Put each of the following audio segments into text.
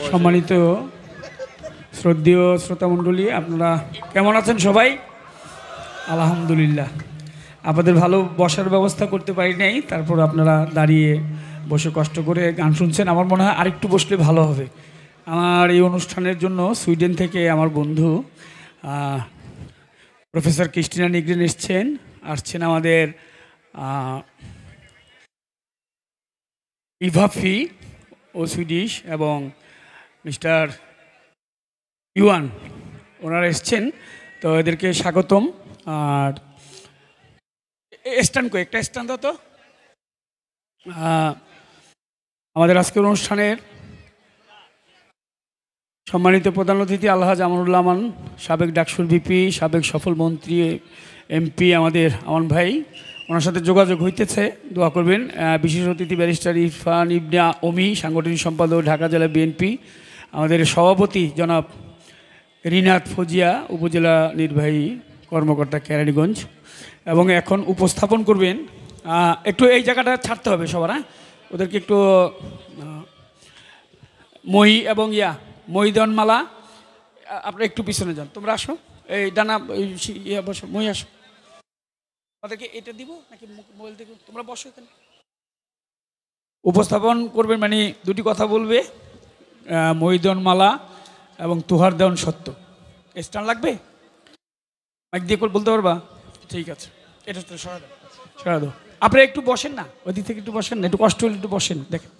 সম্মানিত শ্রদ্ধেয় শ্রোতামণ্ডলী, আপনারা কেমন আছেন সবাই? আলহামদুলিল্লাহ। আপনাদের ভালো বসার ব্যবস্থা করতে পারি নাই, তারপর আপনারা দাঁড়িয়ে বসে কষ্ট করে গান শুনছেন। আমার মনে হয় আরেকটু বসলে ভালো হবে। আমার এই অনুষ্ঠানের জন্য সুইডেন থেকে আমার বন্ধু প্রফেসর ক্রিস্টিনা নিগ্রেন আসছেন আমাদের ইভাফি ও সুইডিশ এবং মিস্টার ইউয়ান, ওনারা এসছেন। তো এদেরকে স্বাগতম। আর স্ট্যান্ড একটা স্ট্যান্ড দাও তো। আমাদের আজকের অনুষ্ঠানের সম্মানিত প্রধান অতিথি আলহাজ আমানুল্লাহ আমান, সাবেক ডাকসুর ভিপি, সাবেক সফল মন্ত্রী, এমপি, আমার ভাই, ওনার সাথে যোগাযোগ হইতেছে, দোয়া করবেন। বিশেষ অতিথি ব্যারিস্টার ইরফান ইবনে ওমি, সাংগঠনিক সম্পাদক ঢাকা জেলা বিএনপি, আমাদের সভাপতি জনাব রিনাত ফজিয়া, উপজেলা নির্বাহী কর্মকর্তা কেরানীগঞ্জ, এবং এখন উপস্থাপন করবেন। একটু এই জায়গাটা ছাড়তে হবে সবার, ওদেরকে একটু মই এবং মহিদনমালা, আপনারা একটু পিছনে যান, তোমরা আসো, এই ডানা বসো, মই আসো। তাদেরকে এটা দিব নাকি মোবাইল দেখো, তোমরা বসো এখানে। উপস্থাপন করবেন মানে দুটি কথা বলবে, মহিদনমালা এবং তুহার দেওয়ান সত্য। স্ট্যান্ড লাগবে? মাইক দিয়ে বলতে পারবা? ঠিক আছে, এটা তো সরা দাও। আপনারা একটু বসেন না, ওই দিক থেকে একটু বসেন না, একটু কষ্ট হলে একটু বসেন। দেখেন,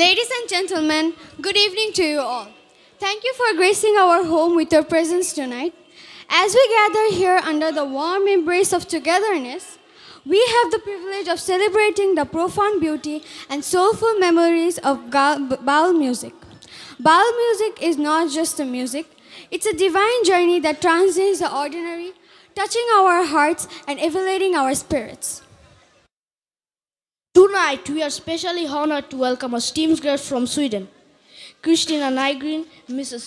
Ladies and gentlemen, good evening to you all. Thank you for gracing our home with your presence tonight. As we gather here under the warm embrace of togetherness, we have the privilege of celebrating the profound beauty and soulful memories of Baal music. Baal music is not just a music, it's a divine journey that transcends the ordinary, touching our hearts and elevating our spirits. Tonight, we are especially honored to welcome our esteemed guests from Sweden, Kristina Nygren, Mrs.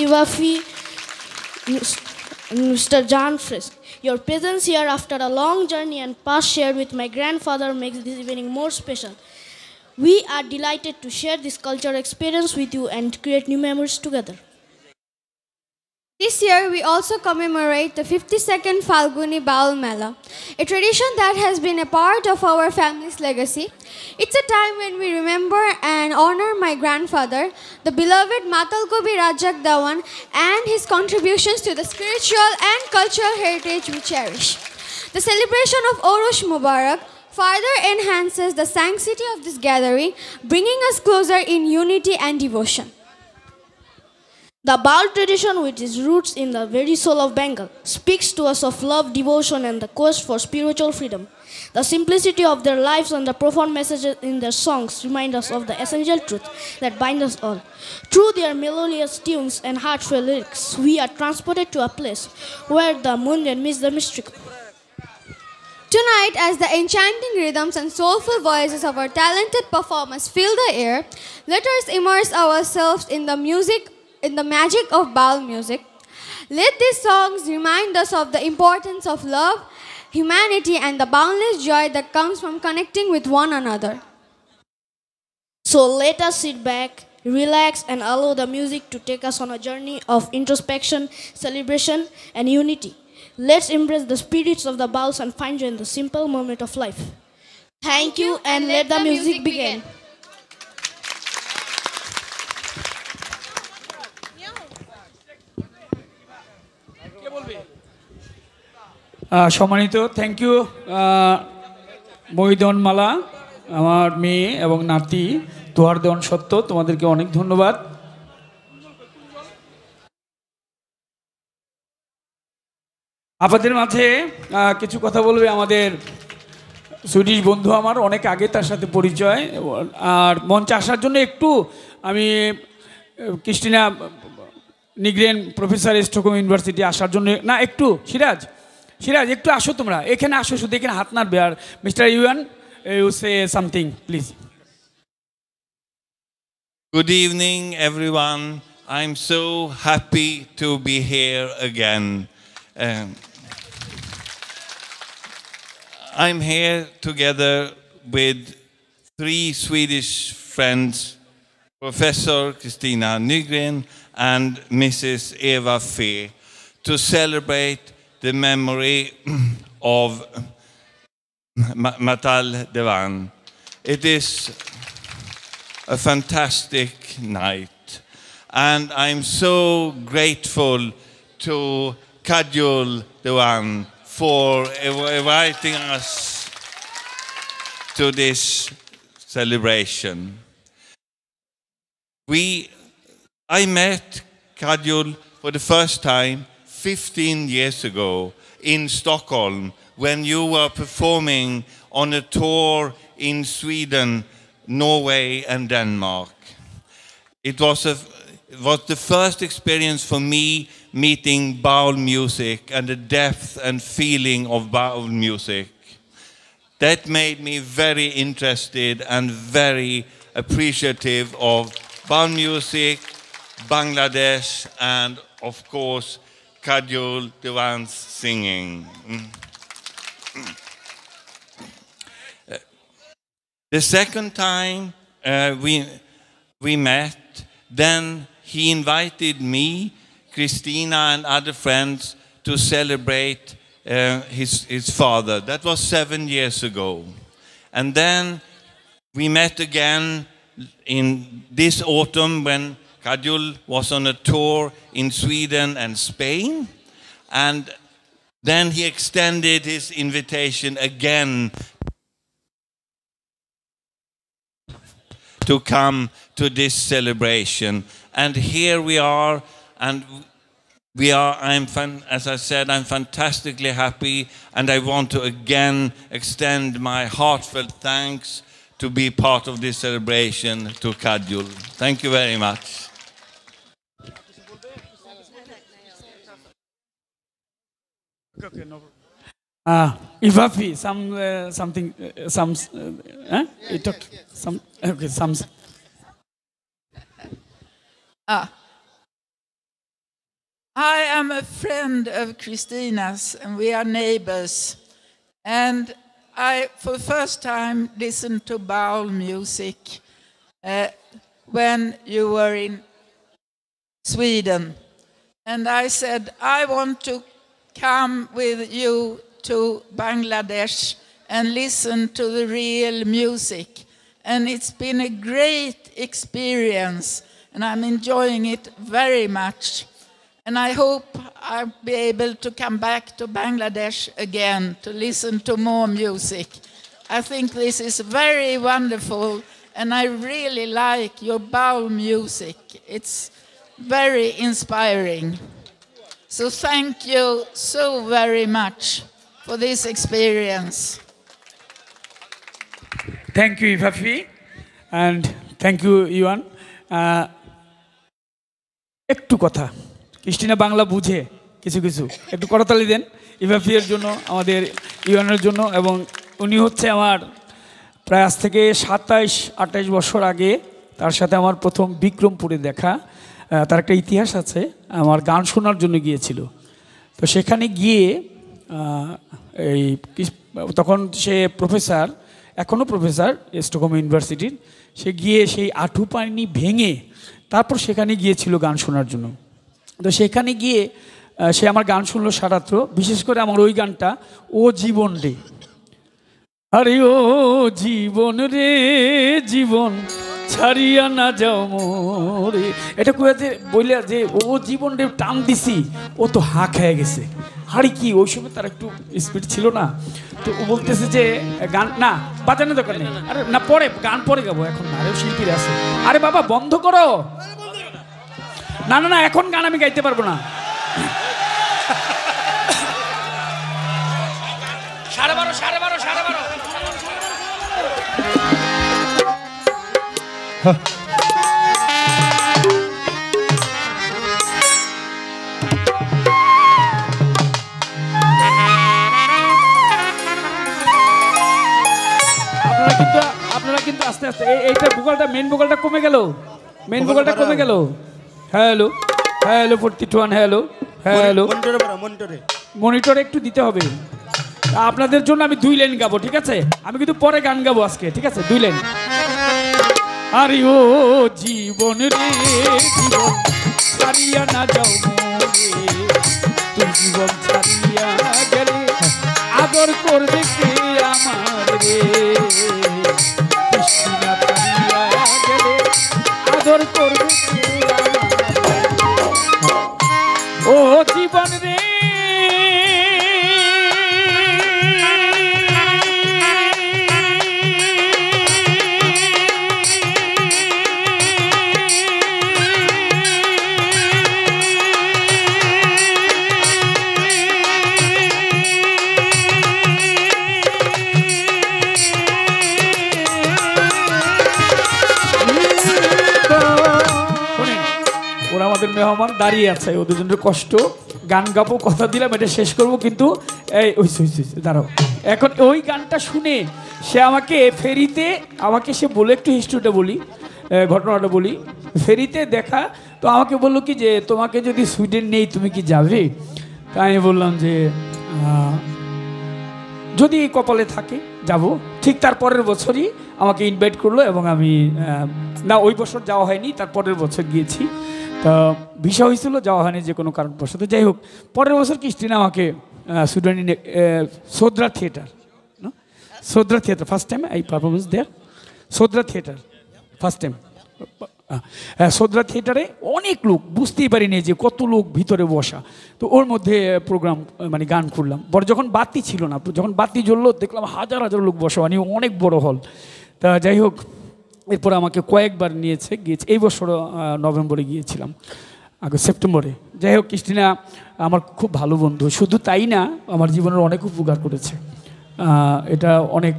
Ivafi, Mr. Jan Frisk. Your presence here after a long journey and past shared with my grandfather makes this evening more special. We are delighted to share this cultural experience with you and create new memories together. This year, we also commemorate the 52nd Falguni Baul Mela, a tradition that has been a part of our family's legacy. It's a time when we remember and honor my grandfather, the beloved Matal Kobi Rajak Dawan, and his contributions to the spiritual and cultural heritage we cherish. The celebration of Orosh Mubarak further enhances the sanctity of this gathering, bringing us closer in unity and devotion. The Baul tradition, which is roots in the very soul of Bengal, speaks to us of love, devotion, and the quest for spiritual freedom. The simplicity of their lives and the profound messages in their songs remind us of the essential truth that bind us all. Through their melodious tunes and heartfelt lyrics, we are transported to a place where the mundane meets the mystical. Tonight, as the enchanting rhythms and soulful voices of our talented performers fill the air, let us immerse ourselves in the magic of Baul music. Let these songs remind us of the importance of love, humanity, and the boundless joy that comes from connecting with one another. So let us sit back, relax, and allow the music to take us on a journey of introspection, celebration, and unity. Let's embrace the spirits of the Bauls and find joy in the simple moment of life. Thank you, and let the music begin. সম্মানিত, thank you মহিদনমালা, আমার মেয়ে এবং নাতি তুহার দেওয়ান সত্য, তোমাদেরকে অনেক ধন্যবাদ। আপনাদের মাঝে কিছু কথা বলবে আমাদের সুইডিশ বন্ধু, আমার অনেক আগে তার সাথে পরিচয়। আর মঞ্চে আসার জন্য একটু আমি ক্রিস্টিনা নিগ্রেন প্রফেসর স্টকহোম ইউনিভার্সিটি আসার জন্য, না একটু সিরাজ একটু আসো, তোমরা এখানে আসো, শুধু এখানে হাত নাড়বে। আর mister Yuan, you say something please. Good evening, everyone. I'm so happy to be here again. I'm here together with three Swedish friends, Professor Kristina Nygren and Mrs. Eva Fee, to celebrate the memory of Matal Dewan. It is a fantastic night, and I'm so grateful to Kajol Dewan for inviting us to this celebration. I met Kajol for the first time 15 years ago in Stockholm when you were performing on a tour in Sweden, Norway and Denmark. It was the first experience for me meeting Baul music and the depth and feeling of Baul music. That made me very interested and very appreciative of Baul music, Bangladesh, and of course, Kajol Dewan's singing. The second time we met, then he invited me, Kristina, and other friends to celebrate his father. That was 7 years ago. And then we met again in this autumn when Kajol was on a tour in Sweden and Spain. And then he extended his invitation again to come to this celebration. And here we are, and as I said, I'm fantastically happy, and I want to again extend my heartfelt thanks to be part of this celebration to Kajol. Thank you very much. Ivafi, you talked some. Okay, some. I am a friend of Kristina's, and we are neighbors. And I, for the first time, listened to Baul music when you were in Sweden. And I said, I want to come with you to Bangladesh and listen to the real music. And it's been a great experience, and I'm enjoying it very much. And I hope I'll be able to come back to Bangladesh again to listen to more music. I think this is very wonderful, and I really like your Baul music. It's very inspiring. So thank you so very much for this experience. Thank you, Ivafi, and thank you, Iwan. একটু কথা Christina Bangla বুঝে কিছু কিছু একটু করতালি দেন ইভাফির জন্য, আমাদের ইওয়ানের জন্য। এবং উনি হচ্ছে আমার প্রায় আজ থেকে 27-28 বছর আগে তার সাথে আমার প্রথম বিক্রমপুরে দেখা। তার একটা ইতিহাস আছে, আমার গান শোনার জন্য গিয়েছিল। তো সেখানে গিয়ে এই তখন সে প্রফেসর, এখনও প্রফেসর স্টকহোম ইউনিভার্সিটির, সে গিয়ে সেই আঁঠু পানি ভেঙে তারপর সেখানে গিয়েছিল গান শোনার জন্য। তো সেখানে গিয়ে সে আমার গান শুনলো সারাত্র, বিশেষ করে আমার ওই গানটা ও জীবন রে, আরে ও জীবন রে জীবন ছাড়িয়া না যাও মোরে, এটা কুয়াতে বললে যে ও জীবন রে টান দিছি, ও তো হা খেয়ে গেছে। হারি কি ওই সময় তার একটু স্পিড ছিল না, তো ও বলতেছে যে গান না বাজানোর দরকার নেই, আরে না পরে গান পরে গাবো, এখন না, আরেও শিল্পীরা আছে। আরে বাবা বন্ধ করো, না না না এখন গান আমি গাইতে পারবো না। 12:30 আপনারা কিন্তু আস্তে আস্তে এইটা ভোকালটা মেইন ভোকালটা কমে গেল, মেইন ভোকালটা কমে গেল। হ্যালো হ্যালো 41, হ্যালো হ্যালো মনিটরে একটু দিতে হবে। আপনাদের জন্য আমি 2 লাইন গাবো, ঠিক আছে? আমি কিন্তু পরে গান গাবো আজকে, ঠিক আছে? 2 লাইন। আরে ও জীবন রে জীবন ছাড়িয়া না যাও মনে, তুই জীবন ছাড়িয়া গেলে আদর করবে কে আমার রে, কৃষ্ণা ছাড়িয়া গেলে আদর করবে কে আমার, ও জীবন রে মেহমান দাঁড়িয়ে আছে, ওদের জন্য কষ্ট। গান গাবো, কথা দিলাম এটা শেষ করব, কিন্তু এই দাঁড়াও, এখন ওই গানটা শুনে সে আমাকে ফেরিতে সে বলে, একটু হিস্ট্রিটা বলি, ঘটনাটা বলি। ফেরিতে দেখা তো আমাকে বললো কি যে তোমাকে যদি সুইডেন নেই তুমি কি যাবে? তা আমি বললাম যে যদি কপালে থাকে যাব। ঠিক তার পরের বছরই আমাকে ইনভাইট করলো এবং আমি না ওই বছর যাওয়া হয়নি, তার পরের বছর গিয়েছি। তা ভিসা হয়েছিল, যাওয়া হয়নি যে কোনো কারণবশত। যাই হোক, পরের বছর ক্রিস্টিনা আমাকে সুইডেনে Sodra theatre, first time I performance there, Sodra theatre first time. Sodra থিয়েটারে অনেক লোক, বুঝতেই পারিনি যে কত লোক ভিতরে বসা। তো ওর মধ্যে প্রোগ্রাম মানে গান করলাম। পরে যখন বাতি ছিল না, যখন বাতি জ্বললো দেখলাম হাজার হাজার লোক বসা, মানে অনেক বড় হল। তা যাই হোক, এরপর আমাকে কয়েকবার গিয়েছে। এই বছর নভেম্বরে গিয়েছিলাম, আগে সেপ্টেম্বরে। যাই হোক, ক্রিস্টিনা আমার খুব ভালো বন্ধু। শুধু তাই না, আমার জীবনের অনেক উপকার করেছে। এটা অনেক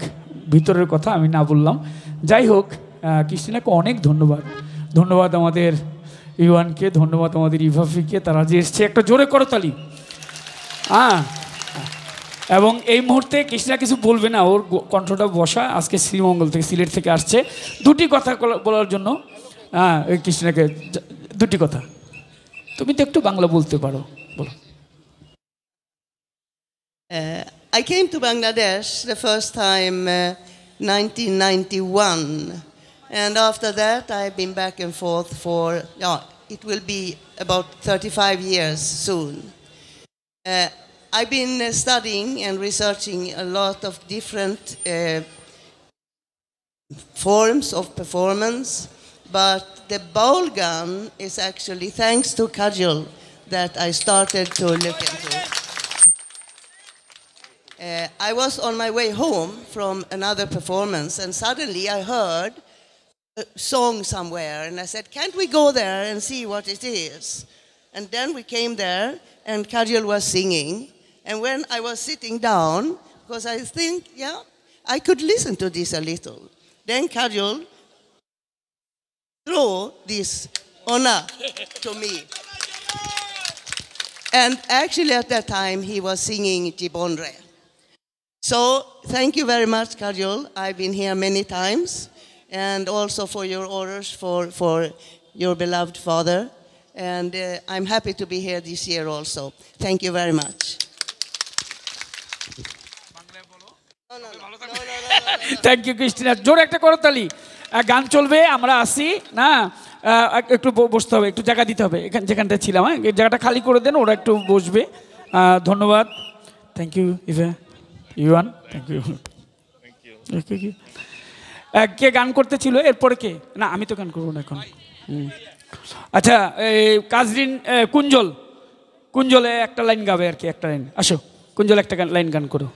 ভিতরের কথা, আমি না বললাম। যাই হোক, ক্রিস্টিনাকে অনেক ধন্যবাদ। ধন্যবাদ আমাদের ইউয়ানকে, ধন্যবাদ আমাদের ইভাফিকে, তারা যে এসছে। একটা জোরে করতালি। এবং এই মুহূর্তে কৃষ্ণা কিছু বলবে না, ওর কণ্ঠটা বসা। আজকে শ্রীমঙ্গল থেকে, সিলেট থেকে আসছে দুটি কথা বলার জন্য। কৃষ্ণাকে দুটি কথা, তুমি তো একটু বাংলা বলতে পারো, বলো। I came to Bangladesh the first time 1991, and after that I've been back and forth for, it will be about 35 years soon. I've been studying and researching a lot of different forms of performance, but the bowl gun is actually thanks to Kajol that I started to look into. I was on my way home from another performance, and suddenly I heard a song somewhere, and I said, can't we go there and see what it is? And then we came there, and Kajol was singing. And when I was sitting down, because I think, I could listen to this a little, then Kajol threw this honor to me. And actually at that time, he was singing Jibonre. So thank you very much, Kajol. I've been here many times, and also for your orders for your beloved father. And I'm happy to be here this year also. Thank you very much. Thank you Christina, জোরে একটা করতালি। গান চলবে, আমরা আসি না, একটু বসতে হবে, একটু জায়গা দিতে হবে। যেখানটা ছিলাম, এই জায়গাটা খালি করে দেন, ওরা একটু বসবে। ধন্যবাদ, thank you Yuan, thank you. কে গান করতে ছিল এরপরে? কে? না, আমি তো গান করবো না এখন। আচ্ছা, কাজরিন, কুঞ্জলে একটা লাইন গাবে আর কি, একটা লাইন। আসো কুঞ্জল, একটা লাইন গান করো।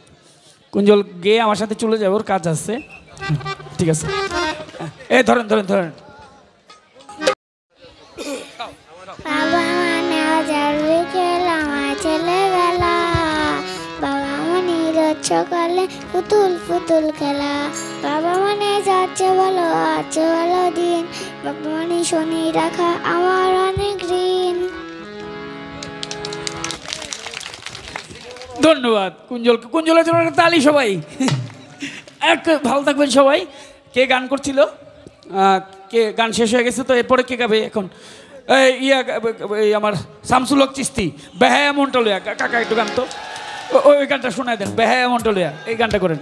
কুঞ্জল গেয়ে আমার সাথে চলে যাবে, ওর কাজ আছে। ঠিক আছে, ধরেন। বাবা মানে যাবে খেলা, চলে গেল। বাবা মানে যাচ্ছে কালে, পুতুল খেলা। বাবা মানে যাচ্ছে ভালো, আছে ভালো দিন। বাবা মানে শনি রাখা আমার অনেক ঋণ। ধন্যবাদ কুঞ্জলের জন্য তালি সবাই। ভালো থাকবেন সবাই। কে গান করছিল? কে গান শেষ হয়ে গেছে, তো এরপরে কে গাবে এখন? আমার শামসুল হক চিস্তি, বেহায়া মন্টল, কাকা একটু গান তো। ওই গানটা শোনায় দেন, বেহায়া মন্ডলিয়া এই গানটা করেন।